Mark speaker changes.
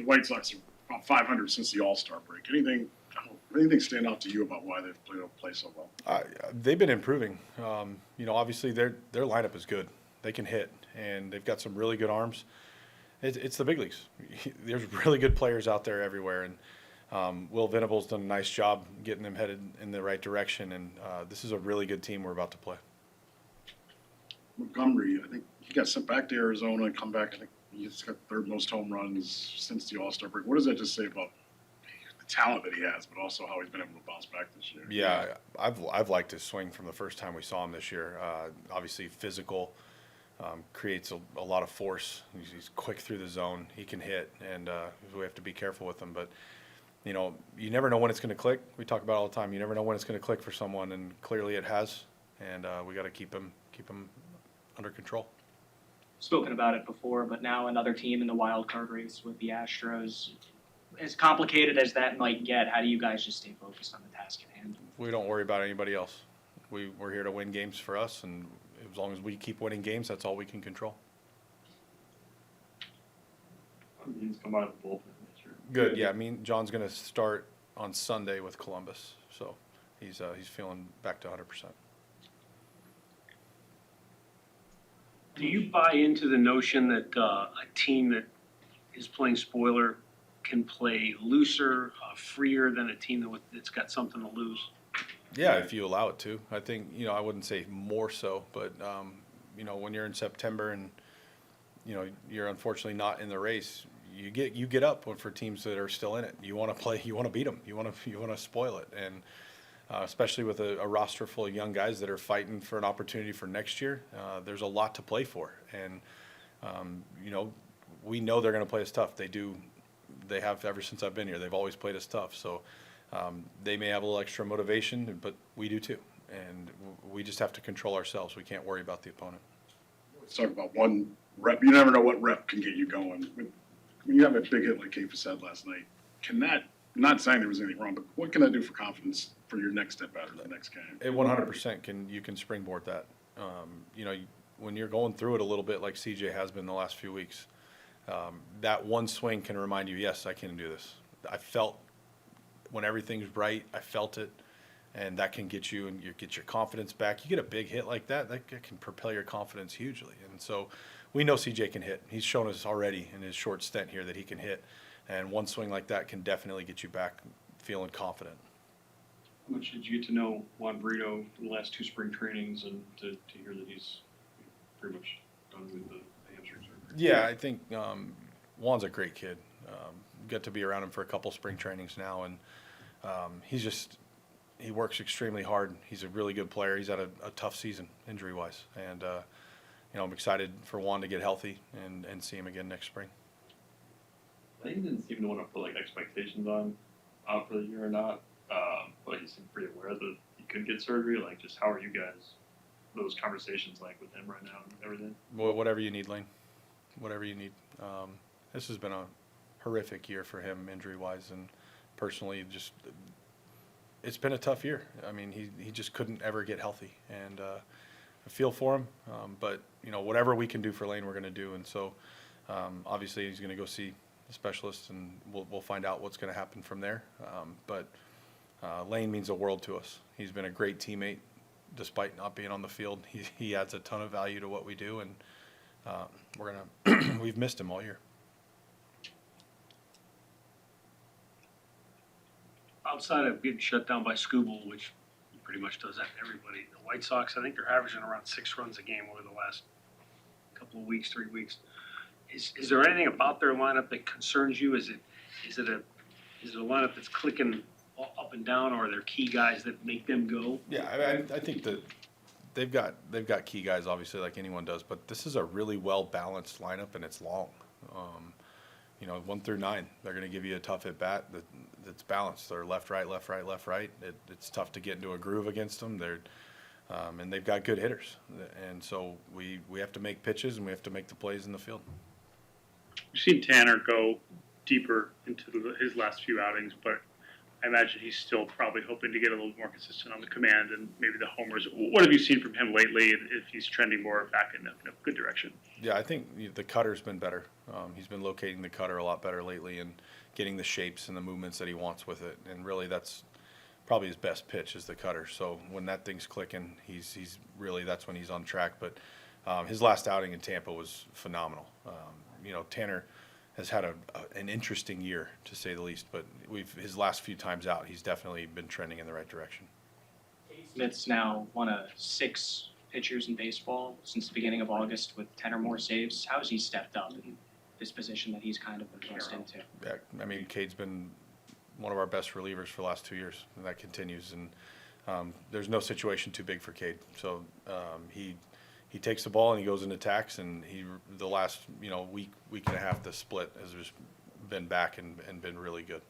Speaker 1: White Sox are about 500 since the All-Star break. Anything stand out to you about why they've played so well?
Speaker 2: They've been improving. Obviously their lineup is good. They can hit, and they've got some really good arms. It's the big leagues. There's really good players out there everywhere, and Will Venable's done a nice job getting them headed in the right direction, and this is a really good team we're about to play.
Speaker 1: Montgomery, I think he got sent back to Arizona and come back. I think he's got third most home runs since the All-Star break. What does that just say about the talent that he has, but also how he's been able to bounce back this year?
Speaker 2: Yeah, I've liked his swing from the first time we saw him this year. Obviously physical, creates a lot of force. He's quick through the zone. He can hit, and we have to be careful with him. But you never know when it's going to click. We talk about it all the time. You never know when it's going to click for someone, and clearly it has. And we got to keep him under control.
Speaker 3: Spoken about it before, but now another team in the wild card race with the Astros. As complicated as that might get, how do you guys just stay focused on the task at hand?
Speaker 2: We don't worry about anybody else. We're here to win games for us, and as long as we keep winning games, that's all we can control.
Speaker 4: He's come out of the bullpen this year.
Speaker 2: Good, yeah. John's going to start on Sunday with Columbus, so he's feeling back to 100%.
Speaker 5: Do you buy into the notion that a team that is playing spoiler can play looser, freer than a team that's got something to lose?
Speaker 2: Yeah, if you allow it to. I think, I wouldn't say more so, but, when you're in September and, you're unfortunately not in the race, you get up for teams that are still in it. You want to play, you want to beat them, you want to spoil it. And especially with a roster full of young guys that are fighting for an opportunity for next year, there's a lot to play for. And, we know they're going to play us tough. They have ever since I've been here. They've always played us tough. So they may have a little extra motivation, but we do too. And we just have to control ourselves. We can't worry about the opponent.
Speaker 1: Let's talk about one rep. You never know what rep can get you going. When you have a big hit like Kiefer said last night, not saying there was anything wrong, but what can that do for confidence for your next step out of the next game?
Speaker 2: It 100% you can springboard that. When you're going through it a little bit like CJ has been the last few weeks, that one swing can remind you, yes, I can do this. I felt when everything's right, I felt it, and that can get you and get your confidence back. You get a big hit like that can propel your confidence hugely. And so we know CJ can hit. He's shown us already in his short stint here that he can hit, and one swing like that can definitely get you back feeling confident.
Speaker 4: How much did you get to know Juan Brito in the last two spring trainings, and to hear that he's pretty much done with the hamstring surgery?
Speaker 2: Yeah, I think Juan's a great kid. Got to be around him for a couple spring trainings now, and he works extremely hard. He's a really good player. He's had a tough season injury-wise, and I'm excited for Juan to get healthy and see him again next spring.
Speaker 4: I think he didn't seem to want to put expectations on out for the year or not, but he seemed pretty aware that he could get surgery. Just how are you guys? Those conversations with him right now and everything?
Speaker 2: Well, whatever you need, Lane. Whatever you need. This has been a horrific year for him injury-wise, and personally, it's been a tough year. He just couldn't ever get healthy, and I feel for him. But whatever we can do for Lane, we're going to do. And so, obviously, he's going to go see the specialist, and we'll find out what's going to happen from there. But Lane means the world to us. He's been a great teammate, despite not being on the field. He adds a ton of value to what we do, and we've missed him all year.
Speaker 5: Outside of getting shut down by Scooble, which pretty much does that to everybody, the White Sox, I think they're averaging around 6 runs a game over the last couple of weeks, 3 weeks. Is there anything about their lineup that concerns you? Is it a lineup that's clicking up and down, or are there key guys that make them go?
Speaker 2: Yeah, I think that they've got key guys, obviously, like anyone does, but this is a really well-balanced lineup, and it's long. 1 through 9, they're going to give you a tough at-bat that's balanced. They're left, right, left, right, left, right. It's tough to get into a groove against them. And they've got good hitters. And so we have to make pitches, and we have to make the plays in the field.
Speaker 6: We've seen Tanner go deeper into his last few outings, but I imagine he's still probably hoping to get a little more consistent on the command and maybe the homers. What have you seen from him lately? If he's trending more back in a good direction?
Speaker 2: Yeah, I think the cutter's been better. He's been locating the cutter a lot better lately and getting the shapes and the movements that he wants with it. And really, that's probably his best pitch is the cutter. So when that thing's clicking, he's really, that's when he's on track. But his last outing in Tampa was phenomenal. Tanner has had an interesting year, to say the least. But his last few times out, he's definitely been trending in the right direction.
Speaker 3: Smith's now one of 6 pitchers in baseball since the beginning of August with 10 or more saves. How has he stepped up in this position that he's kind of been thrust into?
Speaker 2: Yeah, I mean, Cade's been one of our best relievers for the last 2 years, and that continues. And there's no situation too big for Cade. So he takes the ball and he goes into attacks, and the last week and a half, the split has just been back and been really good.